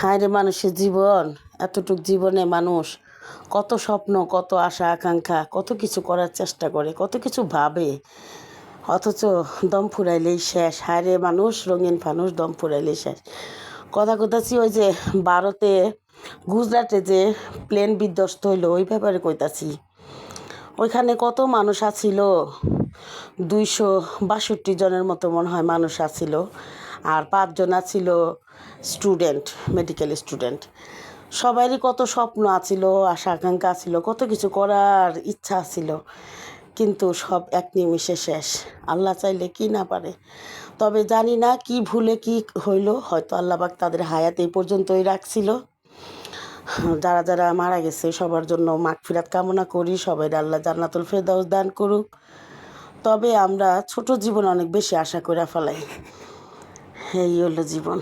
হায় রে, মানুষের জীবন, এতটুক জীবনে মানুষ কত স্বপ্ন, কত আশা আকাঙ্ক্ষা, কত কিছু করার চেষ্টা করে, কত কিছু ভাবে, অথচ দম ফুরাইলেই শেষ। হায় রে মানুষ, রঙিন ফানুষ, দম ফুরাইলেই শেষ। কথা কইতাছি, ওই যে ভারতে গুজরাটে যে প্লেন বিধ্বস্ত হইলো ওই ব্যাপারে কইতাছি। ওইখানে কত মানুষ আছিল, 262 জনের মতো মনে হয় মানুষ আছিল, আর 5 জন আছিল স্টুডেন্ট, মেডিকেল স্টুডেন্ট। সবারই কত স্বপ্ন আছিল, আশা আকাঙ্ক্ষা আছিল, কত কিছু করার ইচ্ছা আছিল, কিন্তু সব এক নিমিষে শেষ। আল্লাহ চাইলে কি না পারে। তবে জানি না কি ভুলে কি হইল, হয়তো আল্লাহবাক তাদের হায়াত এই পর্যন্তই রাখছিল। যারা যারা মারা গেছে সবার জন্য মাগফিরাত কামনা করি, সবাই আল্লাহ জান্নাতুল ফেরদাউস দান করুক। তবে আমরা ছোট জীবন অনেক বেশি আশা করে ফেলাই, এই হলো জীবন।